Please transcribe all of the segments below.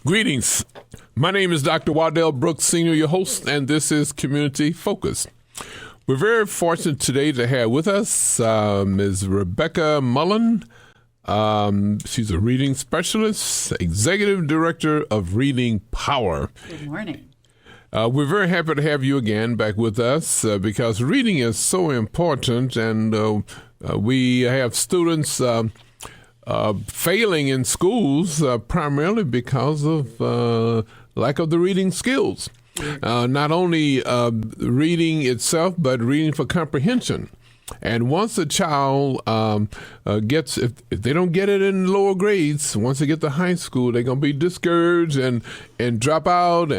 Greetings. My name is Dr. Waddell Brooks, Sr., your host, and this is Community Focus. We're very fortunate today to have with us Ms. Rebecca Mullen. She's a reading specialist, executive director of Reading Power. Good morning. We're very happy to have you again back with us because reading is so important, and we have students failing in schools primarily because of lack of the reading skills. Not only reading itself, but reading for comprehension. And once a child gets, if they don't get it in lower grades, once they get to high school, they're going to be discouraged and drop out.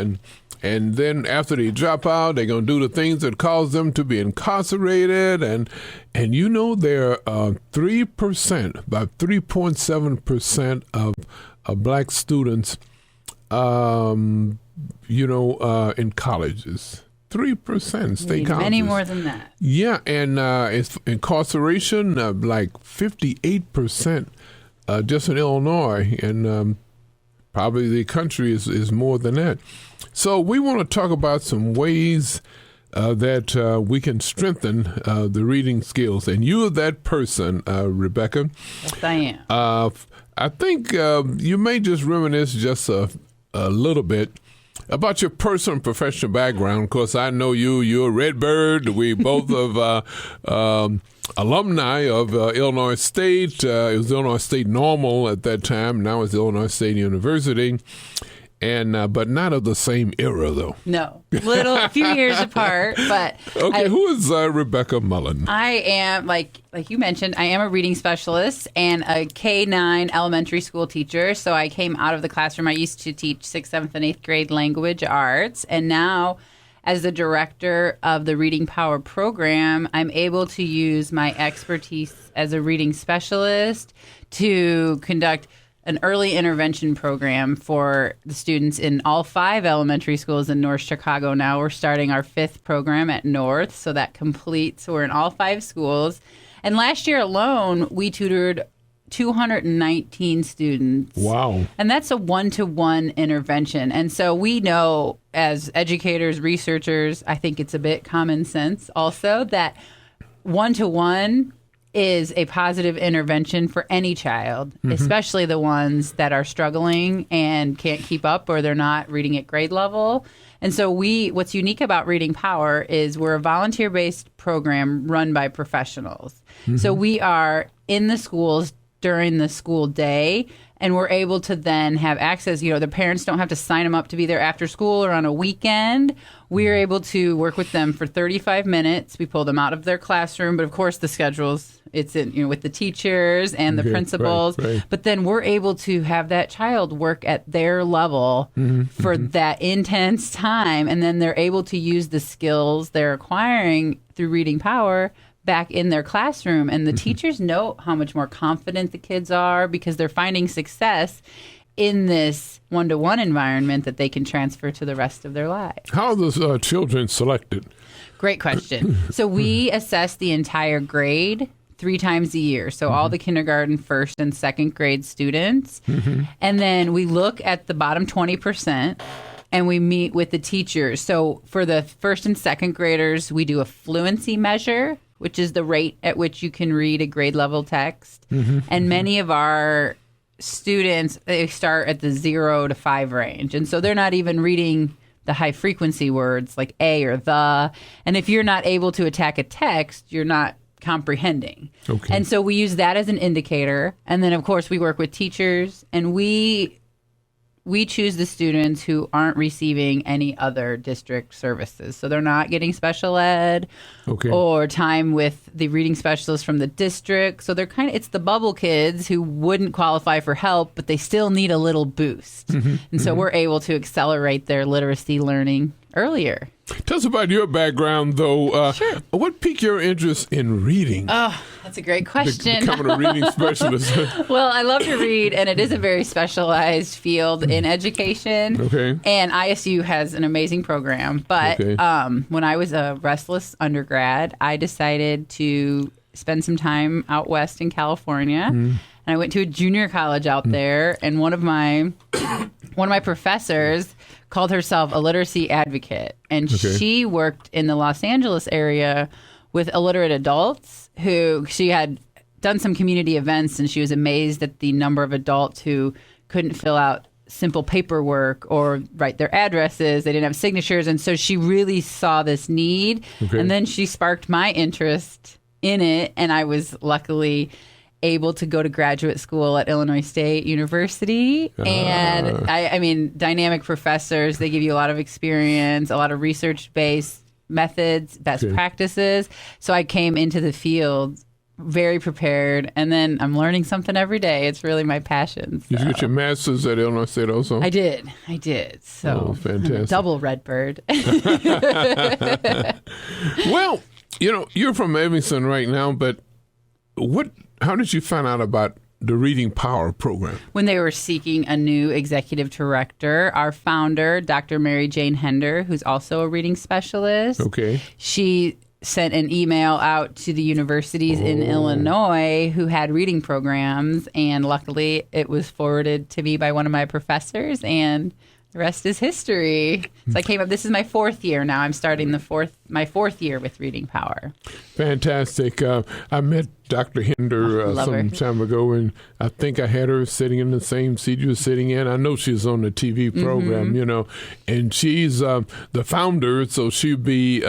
And then after they drop out, they're going to do the things that cause them to be incarcerated. And you know, there are 3%, about 3.7% of black students, in colleges. 3% state colleges. Many more than that. Yeah, and it's incarceration, like 58% just in Illinois, and probably the country is more than that. So we want to talk about some ways that we can strengthen the reading skills. And you are that person, Rebecca. Yes, I am. I think you may just reminisce just a little bit about your personal and professional background. Of course, I know you're a Redbird. We both of alumni of Illinois State. It was Illinois State Normal at that time. Now it's Illinois State University. And but not of the same era, though. No, a few years apart. But okay, who is Rebecca Mullen? I am, like you mentioned, I am a reading specialist and a K-9 elementary school teacher. So I came out of the classroom. I used to teach 6th, 7th, and 8th grade language arts, and now, as the director of the Reading Power program, I'm able to use my expertise as a reading specialist to conduct an early intervention program for the students in all 5 elementary schools in North Chicago. Now we're starting our 5th program at North, so that completes. So we're in all 5 schools. And last year alone, we tutored 219 students. Wow. And that's a one-to-one intervention. And so we know as educators, researchers, I think it's a bit common sense also that one-to-one is a positive intervention for any child, especially the ones that are struggling and can't keep up or they're not reading at grade level. And so what's unique about Reading Power is we're a volunteer-based program run by professionals. So we are in the schools during the school day, and we're able to then have access. The parents don't have to sign them up to be there after school or on a weekend. We're able to work with them for 35 minutes. We pull them out of their classroom, but of course the schedules, it's in, with the teachers and the principals. Right. But then we're able to have that child work at their level for that intense time, and then they're able to use the skills they're acquiring through Reading Power back in their classroom. And the teachers know how much more confident the kids are because they're finding success in this one-to-one environment that they can transfer to the rest of their lives. How are those children selected? Great question. So we assess the entire grade 3 times a year. So all the kindergarten, 1st, and 2nd grade students. And then we look at the bottom 20%. And we meet with the teachers. So for the 1st and 2nd graders, we do a fluency measure, which is the rate at which you can read a grade level text. And many of our students, they start at the 0 to 5 range. And so they're not even reading the high frequency words like a or the. And if you're not able to attack a text, you're not comprehending. Okay. And so we use that as an indicator. And then, of course, we work with teachers, and we choose the students who aren't receiving any other district services. So they're not getting special ed or time with the reading specialist from the district. So they're it's the bubble kids who wouldn't qualify for help, but they still need a little boost. And so we're able to accelerate their literacy learning earlier. Tell us about your background, though. Sure. What piqued your interest in reading? Oh, that's a great question. Becoming a reading specialist. Well, I love to read, and it is a very specialized field in education. Okay. And ISU has an amazing program. But when I was a restless undergrad, I decided to spend some time out west in California. and I went to a junior college out there, and one of my professors called herself a literacy advocate, and she worked in the Los Angeles area with illiterate adults who she had done some community events, and she was amazed at the number of adults who couldn't fill out simple paperwork or write their addresses. They didn't have signatures. And so she really saw this need. And then she sparked my interest in it. And I was luckily able to go to graduate school at Illinois State University. And I mean, dynamic professors, they give you a lot of experience, a lot of research-based methods, best practices. So I came into the field very prepared, and then I'm learning something every day. It's really my passion. So. Did you get your master's at Illinois State also? I did. So fantastic. I'm a double Redbird. Well, you're from Evanston right now, but how did you find out about the Reading Power program? When they were seeking a new executive director, our founder, Dr. Mary Jane Hender, who's also a reading specialist, she sent an email out to the universities in Illinois who had reading programs, and luckily it was forwarded to me by one of my professors, and the rest is history. So I came up. This is my 4th year now. I'm starting my fourth year with Reading Power. Fantastic. I met Dr. Hinder some time ago, and I think I had her sitting in the same seat you were sitting in. I know she's on the TV program, and she's the founder, so she'll be.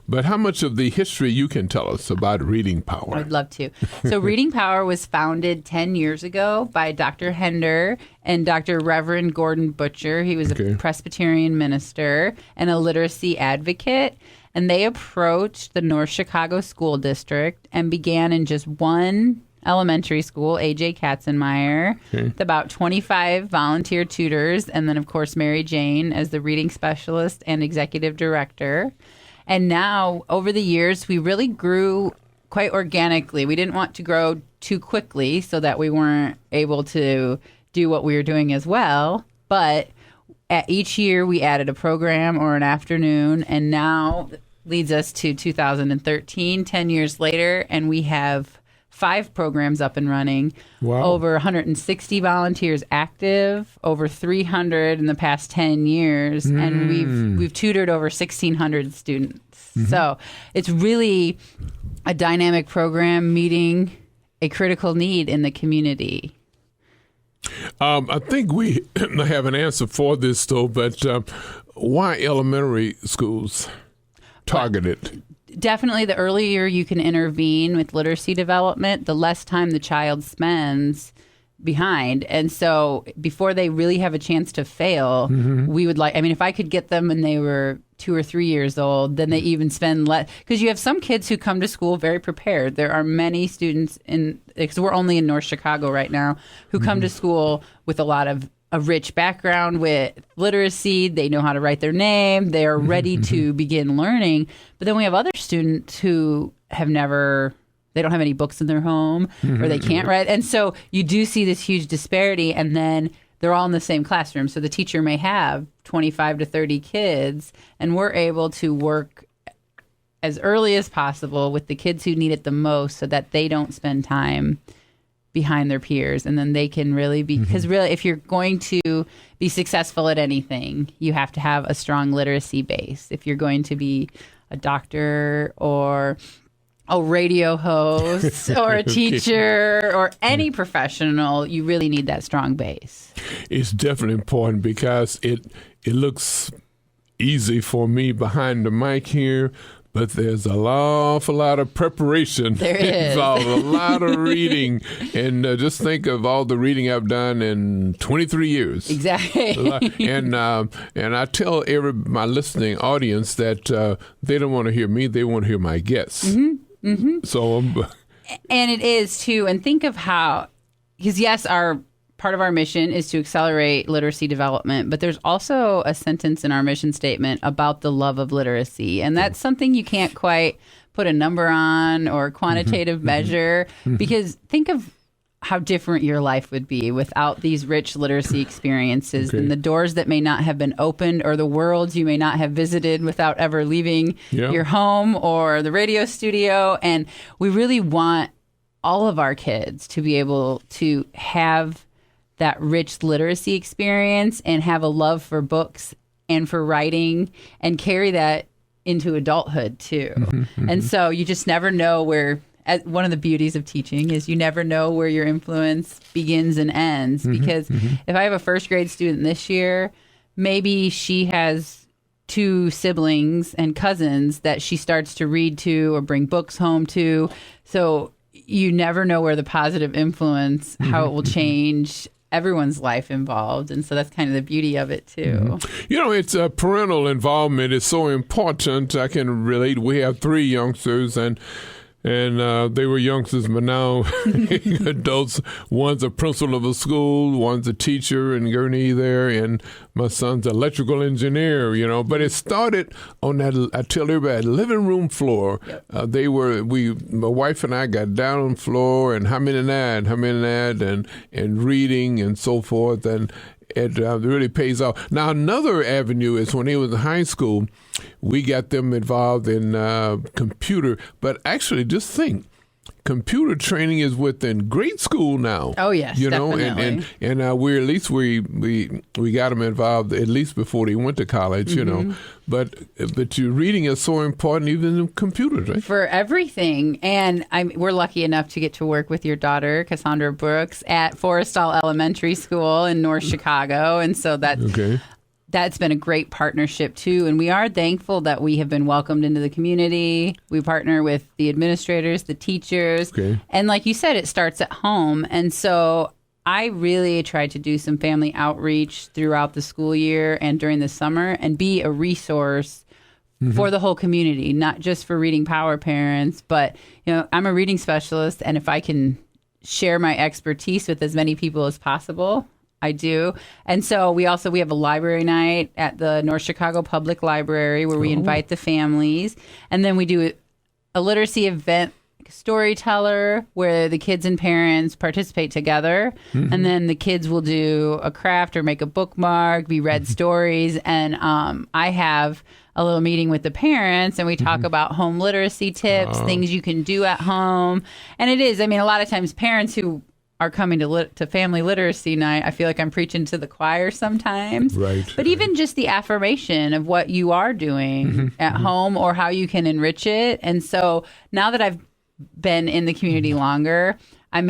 But how much of the history you can tell us about Reading Power? I'd love to. So Reading Power was founded 10 years ago by Dr. Hender and Dr. Reverend Gordon Butcher. He was a Presbyterian minister and a literacy advocate. And they approached the North Chicago School District and began in just one elementary school, A.J. Katzenmeyer, with about 25 volunteer tutors, and then, of course, Mary Jane as the reading specialist and executive director. And now, over the years, we really grew quite organically. We didn't want to grow too quickly so that we weren't able to do what we were doing as well, but at each year we added a program or an afternoon, and now leads us to 2013, 10 years later, and we have 5 programs up and running. Wow. Over 160 volunteers active, over 300 in the past 10 years, and we've tutored over 1,600 students. So it's really a dynamic program meeting a critical need in the community. I think we have an answer for this, though, but why elementary schools targeted? Definitely the earlier you can intervene with literacy development, the less time the child spends behind. And so before they really have a chance to fail, we would if I could get them when they were 2 or 3 years old, then they even spend less. Because you have some kids who come to school very prepared. There are many students because we're only in North Chicago right now, who come to school with a rich background with literacy. They know how to write their name. They are ready to begin learning. But then we have other students who they don't have any books in their home, or they can't write. And so you do see this huge disparity, and then they're all in the same classroom. So the teacher may have 25 to 30 kids, and we're able to work as early as possible with the kids who need it the most so that they don't spend time behind their peers, and then they can really be, because really if you're going to be successful at anything, you have to have a strong literacy base. If you're going to be a doctor or a radio host or a teacher or any professional, you really need that strong base. It's definitely important because it looks easy for me behind the mic here, but there's an awful lot of preparation involved, a lot of reading. And just think of all the reading I've done in 23 years. Exactly. And I tell my listening audience that they don't want to hear me, they want to hear my guests. So, and it is too. And think of how, because yes, part of our mission is to accelerate literacy development, but there's also a sentence in our mission statement about the love of literacy. And that's something you can't quite put a number on or quantitative measure, because think of how different your life would be without these rich literacy experiences, and the doors that may not have been opened, or the worlds you may not have visited without ever leaving your home or the radio studio. And we really want all of our kids to be able to have that rich literacy experience and have a love for books and for writing and carry that into adulthood too. And so you just never know where, one of the beauties of teaching is you never know where your influence begins and ends. Because if I have a first grade student this year, maybe she has 2 siblings and cousins that she starts to read to or bring books home to. So you never know where the positive influence, how it will change everyone's life involved. And so that's kind of the beauty of it too. It's parental involvement is so important. I can relate. We have 3 youngsters, and they were youngsters, but now adults. One's a principal of a school, one's a teacher in Gurnee there, and my son's an electrical engineer, But it started on that, I tell everybody, living room floor. Yep. My wife and I got down on the floor and how many that, and reading and so forth, and it really pays off. Now, another avenue is when he was in high school, we got them involved in computer. But actually, just think, computer training is within grade school now. Oh yes, definitely. And we're at least we got them involved at least before they went to college. But your reading is so important, even in computers, right? For everything. And we're lucky enough to get to work with your daughter, Cassandra Brooks, at Forrestal Elementary School in North Chicago. And so that's been a great partnership, too. And we are thankful that we have been welcomed into the community. We partner with the administrators, the teachers. Okay. And like you said, it starts at home. And so I really tried to do some family outreach throughout the school year and during the summer and be a resource for the whole community, not just for Reading Power parents. But, I'm a reading specialist, and if I can share my expertise with as many people as possible, I do. And so we have a library night at the North Chicago Public Library where we invite the families. And then we do a literacy event, storyteller, where the kids and parents participate together. And then the kids will do a craft or make a bookmark, be read stories. And I have a little meeting with the parents, and we talk about home literacy tips, things you can do at home. And it is, a lot of times parents who are coming to family literacy night, I feel like I'm preaching to the choir sometimes. Right. But even just the affirmation of what you are doing at home or how you can enrich it. And so now that I've been in the community longer, I'm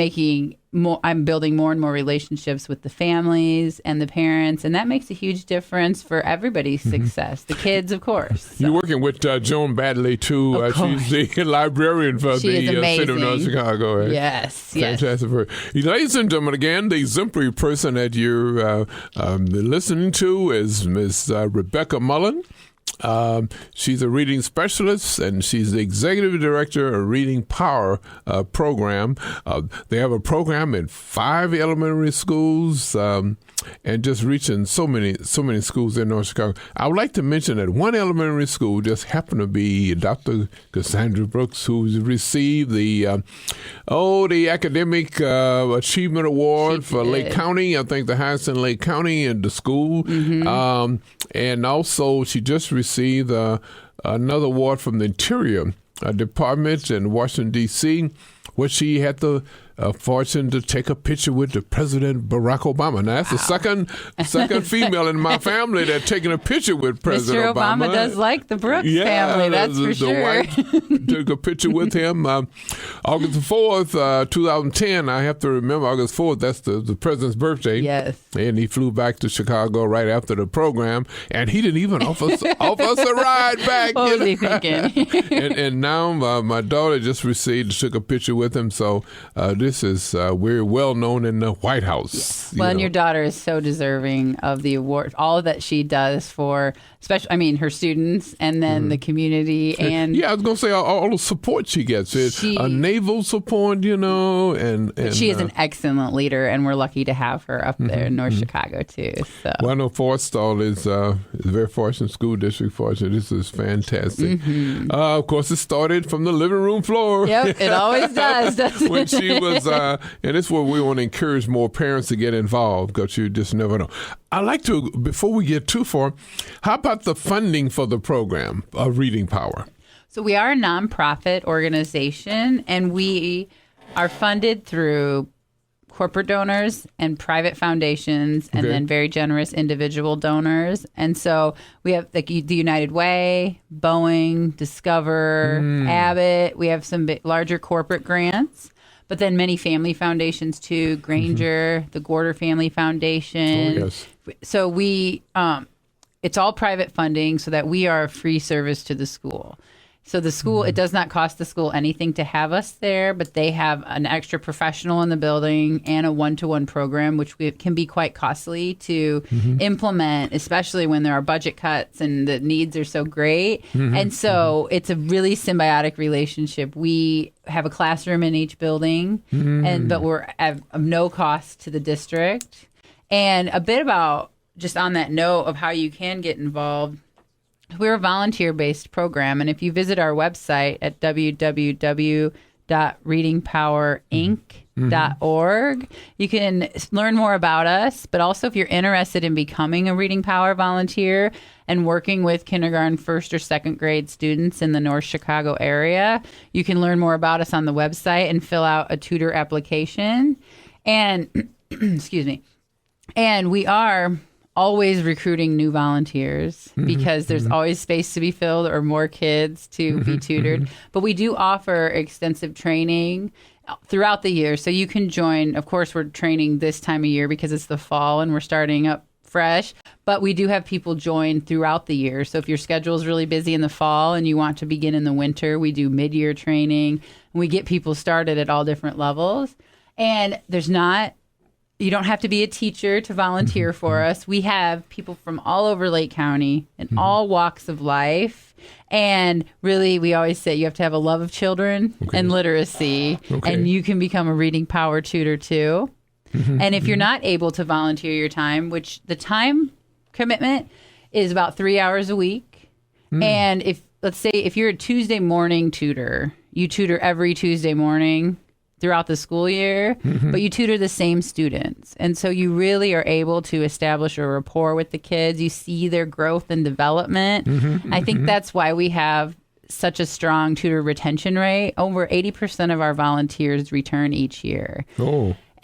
building more and more relationships with the families and the parents, and that makes a huge difference for everybody's success. The kids, of course. So. You're working with Joan Badley, too. She's the librarian for the City of North Chicago. Right? Yes. Fantastic. Ladies and gentlemen, again, the exemplary person that you're listening to is Ms. Rebecca Mullen. She's a reading specialist, and she's the executive director of Reading Power program. They have a program in 5 elementary schools, and just reaching so many schools in North Chicago. I would like to mention that one elementary school just happened to be Dr. Cassandra Brooks, who's received the Academic Achievement Award for Lake County. I think the highest in Lake County and the school. And also she just received another award from the Interior Department in Washington, D.C., where she had the fortune to take a picture with the President Barack Obama. Now, that's the second female in my family that's taking a picture with President Obama. Mr. Obama does like the Brooks family, that's for sure. The wife took a picture with him. August the 4th, 2010, I have to remember August 4th, that's the President's birthday. Yes. And he flew back to Chicago right after the program, and he didn't even offer us a ride back. What was he thinking? and now my daughter just took a picture with him, so this is we're well known in the White House. Yes. Well, and your daughter is so deserving of the award. All that she does for, her students, and then the community, and I was gonna say all the support she gets. A naval support, and she is an excellent leader, and we're lucky to have her up there in North Chicago too. So, well, I know Forrestal is very fortunate, school district fortunate. This is fantastic. Of course, it started from the living room floor. Yep, it always does. Doesn't when she was, and it's where we want to encourage more parents to get involved, because you just never know. I'd like to, before we get too far, how about the funding for the program of Reading Power? So we are a nonprofit organization, and we are funded through corporate donors and private foundations, and then very generous individual donors. And so we have the United Way, Boeing, Discover, Abbott. We have some larger corporate grants, but then many family foundations too, Granger, the Gorder Family Foundation. Oh, yes. So we, it's all private funding so that we are a free service to the school. So the school, it does not cost the school anything to have us there, but they have an extra professional in the building and a one-to-one program, which can be quite costly to implement, especially when there are budget cuts and the needs are so great. And so it's a really symbiotic relationship. We have a classroom in each building, but we're at no cost to the district. And a bit about, just on that note of how you can get involved, we're a volunteer-based program, and if you visit our website at www.readingpowerinc.org, you can learn more about us, but also if you're interested in becoming a Reading Power volunteer and working with kindergarten, first or second grade students in the North Chicago area, you can learn more about us on the website and fill out a tutor application. And, excuse me, and we are always recruiting new volunteers because there's always space to be filled or more kids to be tutored. But we do offer extensive training throughout the year. So you can join. Of course, we're training this time of year because it's the fall and we're starting up fresh. But we do have people join throughout the year. So if your schedule is really busy in the fall and you want to begin in the winter, we do mid-year training. And we get people started at all different levels. And you don't have to be a teacher to volunteer for us. We have people from all over Lake County in all walks of life. And really, we always say you have to have a love of children and literacy, and you can become a Reading Power tutor too. And if you're not able to volunteer your time, which the time commitment is about 3 hours a week. And let's say if you're a Tuesday morning tutor, you tutor every Tuesday morning throughout the school year, but you tutor the same students. And so you really are able to establish a rapport with the kids. You see their growth and development. I think that's why we have such a strong tutor retention rate. Over 80% of our volunteers return each year.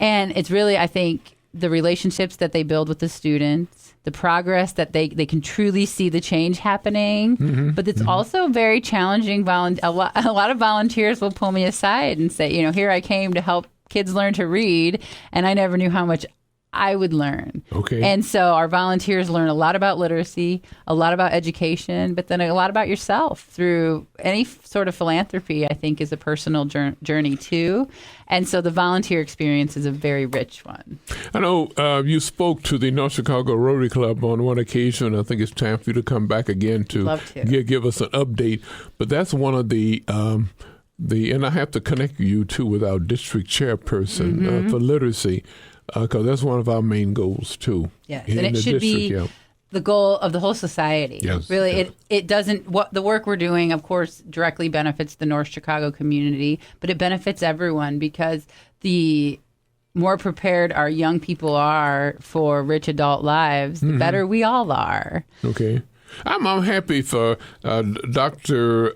And it's really, I think, the relationships that they build with the students, the progress that they can truly see the change happening. But it's also very challenging. A lot of volunteers will pull me aside and say, here I came to help kids learn to read, and I never knew how much I would learn. And so our volunteers learn a lot about literacy, a lot about education, but then a lot about yourself through any sort of philanthropy, I think, is a personal journey too. And so the volunteer experience is a very rich one. I know you spoke to the North Chicago Rotary Club on one occasion. I think it's time for you to come back again to give us an update. But that's one of the and I have to connect you too with our district chairperson for literacy, because that's one of our main goals too. Yes, and it should be the goal of the whole society. Yes, really, it doesn't. What the work we're doing, of course, directly benefits the North Chicago community, but it benefits everyone because the more prepared our young people are for rich adult lives, the better we all are. I'm happy for Dr.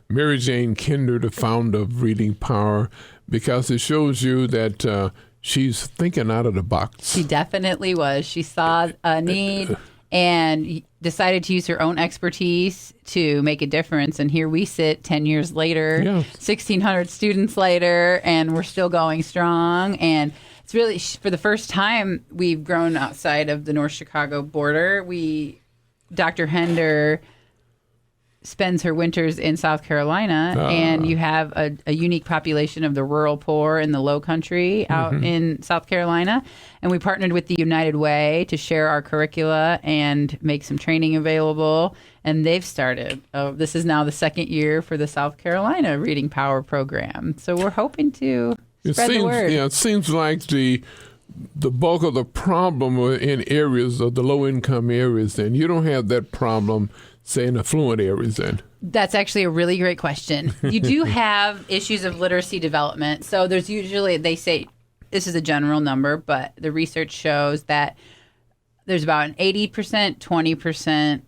Mary Jane Kinder, the founder of Reading Power, because it shows you that she's thinking out of the box. She definitely was. She saw a need and decided to use her own expertise to make a difference. And here we sit 10 years later, 1,600 students later, and we're still going strong. And it's really, for the first time, we've grown outside of the North Chicago border. Dr. Hender spends her winters in South Carolina, and you have a unique population of the rural poor in the low country out in South Carolina. And we partnered with the United Way to share our curricula and make some training available. And they've started. This is now the second year for the South Carolina Reading Power program. So we're hoping to spread the word. Yeah, it seems like the bulk of the problem in areas of the low-income areas, and you don't have that problem, say, in affluent areas then? That's actually a really great question. You do have issues of literacy development. So there's usually, they say, this is a general number, but the research shows that there's about an 80%, 20%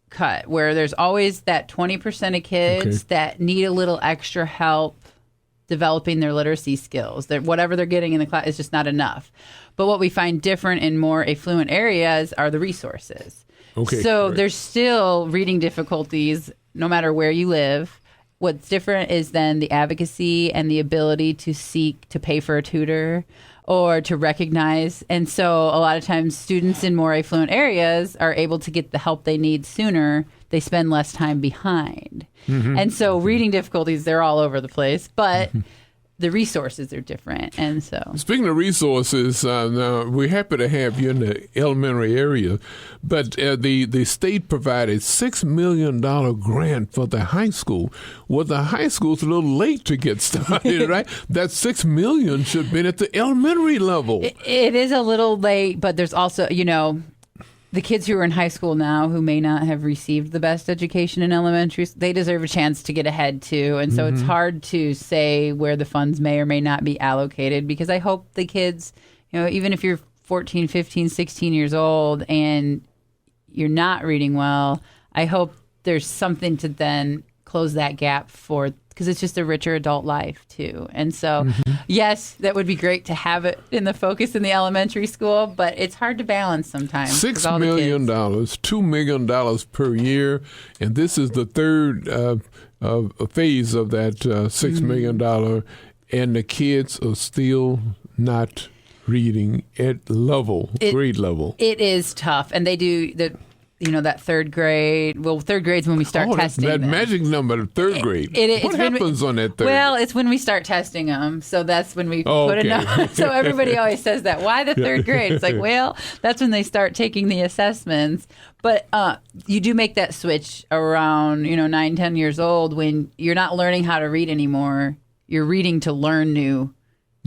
cut, where there's always that 20% of kids that need a little extra help developing their literacy skills. That whatever they're getting in the class is just not enough. But what we find different in more affluent areas are the resources. Okay. So right. there's still reading difficulties no matter where you live. What's different is then the advocacy and the ability to seek to pay for a tutor or to recognize. And so a lot of times students in more affluent areas are able to get the help they need sooner. They spend less time behind. And so reading difficulties, they're all over the place, but the resources are different. And so, speaking of resources, now we're happy to have you in the elementary area, but the state provided $6 million grant for the high school. Well, the high school's a little late to get started, right? That $6 million should have been at the elementary level. It is a little late, but there's also, the kids who are in high school now who may not have received the best education in elementary, they deserve a chance to get ahead too. And so it's hard to say where the funds may or may not be allocated, because I hope the kids, even if you're 14, 15, 16 years old and you're not reading well, I hope there's something to then close that gap because it's just a richer adult life too. And so, yes, that would be great to have it in the focus in the elementary school, but it's hard to balance sometimes. $6 million, $2 million per year, and this is the third phase of that $6 million, and the kids are still not reading at grade level. It is tough, and they do that third grade. Well, third grade's when we start testing that them. magic number, third grade. What happens on that third? Well, it's when we start testing them. So that's when we put a number. So everybody always says that. Why the third grade? It's like, well, that's when they start taking the assessments. But you do make that switch around, 9, 10 years old when you're not learning how to read anymore. You're reading to learn to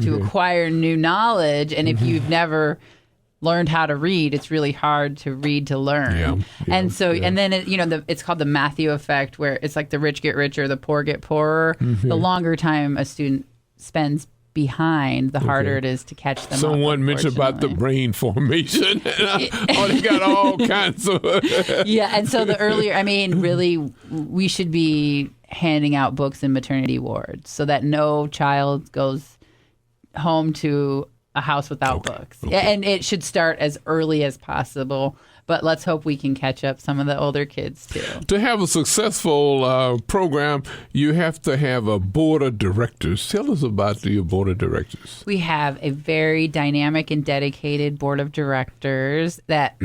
acquire new knowledge. And if you've never learned how to read, it's really hard to read to learn. And then it's called the Matthew effect, where it's like the rich get richer, the poor get poorer. The longer time a student spends behind, the harder it is to catch them. Someone mentioned about the brain formation. They got all kinds of and so the earlier, really, we should be handing out books in maternity wards so that no child goes home to a house without books. And it should start as early as possible. But let's hope we can catch up some of the older kids, too. To have a successful program, you have to have a board of directors. Tell us about your board of directors. We have a very dynamic and dedicated board of directors that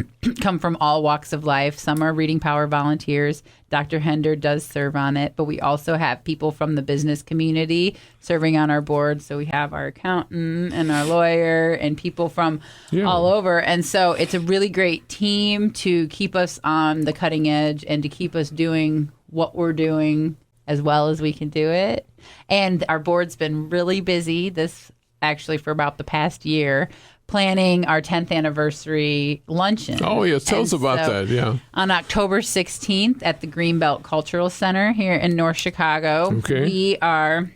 come from all walks of life. Some are Reading Power volunteers. Dr. Hender does serve on it, but we also have people from the business community serving on our board. So we have our accountant and our lawyer and people from all over. And so it's a really great team to keep us on the cutting edge and to keep us doing what we're doing as well as we can do it. And our board's been really busy for about the past year, planning our 10th anniversary luncheon. Oh, yes. Tell us about that, On October 16th at the Greenbelt Cultural Center here in North Chicago, we are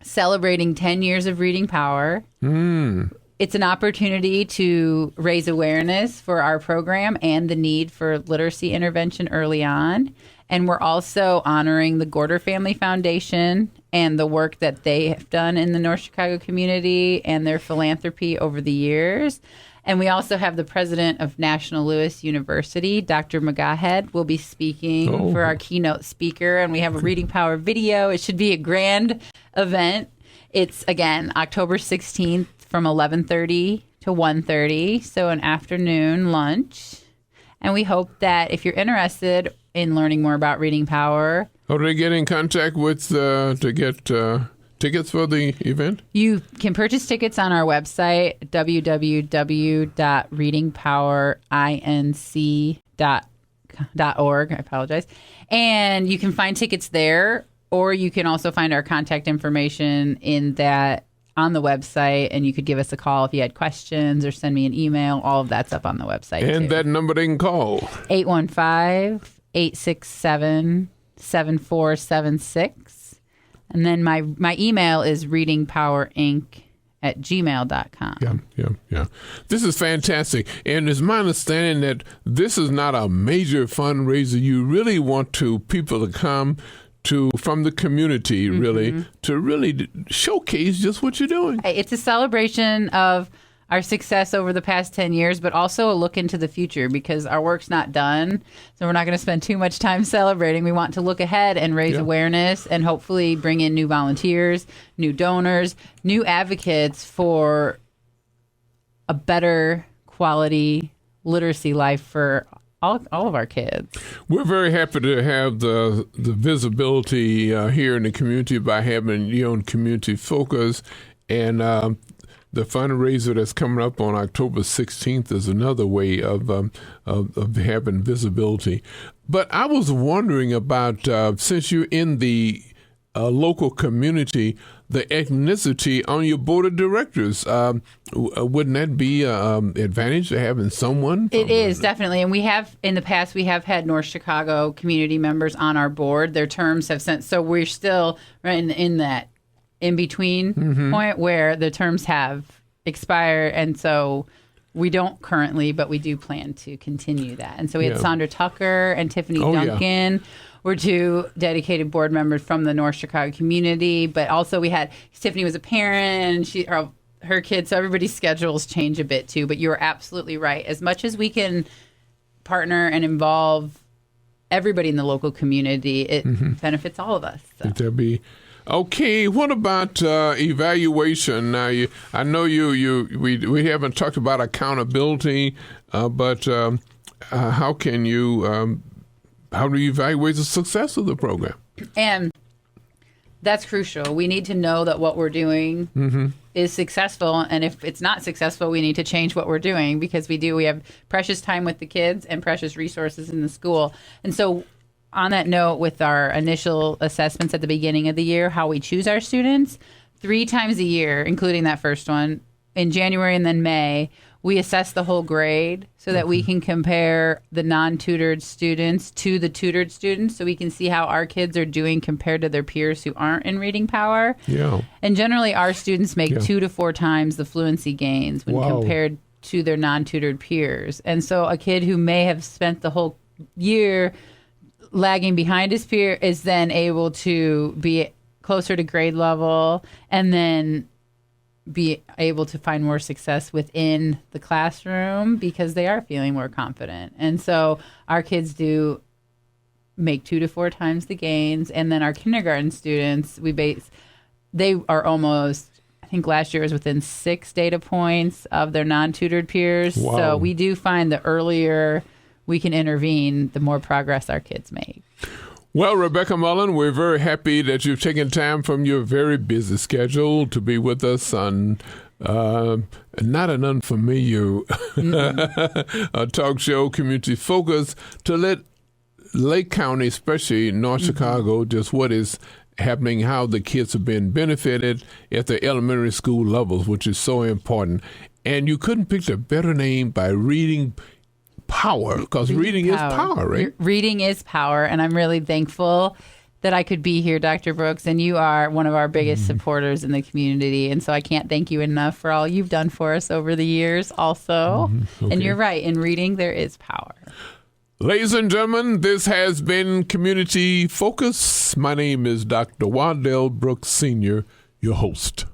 celebrating 10 years of Reading Power. It's an opportunity to raise awareness for our program and the need for literacy intervention early on. And we're also honoring the Gorder Family Foundation and the work that they have done in the North Chicago community and their philanthropy over the years. And we also have the president of National Louis University, Dr. McGahead, will be speaking for our keynote speaker. And we have a Reading Power video. It should be a grand event. It's, again, October 16th from 11:30 to 1:30, so an afternoon lunch. And we hope that if you're interested in learning more about Reading Power, how do they get in contact with to get tickets for the event? You can purchase tickets on our website, www.readingpowerinc.org. I apologize. And you can find tickets there, or you can also find our contact information on the website, and you could give us a call if you had questions or send me an email. All of that's up on the website, and that number they can call. 815-867-7476. And then my email is readingpowerinc@gmail.com. Yeah. This is fantastic. And it's my understanding that this is not a major fundraiser. You really want people to come from the community, really, to really showcase just what you're doing. It's a celebration of our success over the past 10 years, but also a look into the future because our work's not done. So we're not going to spend too much time celebrating. We want to look ahead and raise awareness and hopefully bring in new volunteers, new donors, new advocates for a better quality literacy life for all of our kids. We're very happy to have the visibility here in the community by having your own community focus. And the fundraiser that's coming up on October 16th is another way of having visibility. But I was wondering about, since you're in the local community, the ethnicity on your board of directors. Wouldn't that be an advantage to having someone? It is, definitely. And we have, in the past, we have had North Chicago community members on our board. Their terms have since, so we're still right in that in-between point where the terms have expired. And so we don't currently, but we do plan to continue that. And so we had Sandra Tucker and Tiffany Duncan. Yeah. We're two dedicated board members from the North Chicago community, but also we had Tiffany was a parent, and her kids, so everybody's schedules change a bit too. But you're absolutely right. As much as we can partner and involve everybody in the local community, it benefits all of us. So. Okay, what about evaluation? Now, I know we haven't talked about accountability, but how can you? How do you evaluate the success of the program? And that's crucial. We need to know that what we're doing is successful. And if it's not successful, we need to change what we're doing because we have precious time with the kids and precious resources in the school. And so on that note, with our initial assessments at the beginning of the year, how we choose our students, 3 times a year, including that first one, in January and then May, we assess the whole grade so that we can compare the non-tutored students to the tutored students so we can see how our kids are doing compared to their peers who aren't in reading power. Yeah. And generally, our students make 2 to 4 times the fluency gains when compared to their non-tutored peers. And so a kid who may have spent the whole year lagging behind his peer is then able to be closer to grade level and then be able to find more success within the classroom because they are feeling more confident. And so our kids do make 2 to 4 times the gains. And then our kindergarten students, they are almost, I think last year was within 6 data points of their non-tutored peers. Wow. So we do find the earlier we can intervene, the more progress our kids make. Well, Rebecca Mullen, we're very happy that you've taken time from your very busy schedule to be with us on not an unfamiliar talk show, Community Focus, to let Lake County, especially North Chicago, just what is happening, how the kids have been benefited at the elementary school levels, which is so important. And you couldn't pick a better name by reading power, because reading is power, right? Reading is power, and I'm really thankful that I could be here, Dr. Brooks, and you are one of our biggest supporters in the community, and so I can't thank you enough for all you've done for us over the years also. Okay. And you're right, in reading there is power. Ladies and gentlemen, this has been Community Focus. My name is Dr. Waddell Brooks Sr., your host.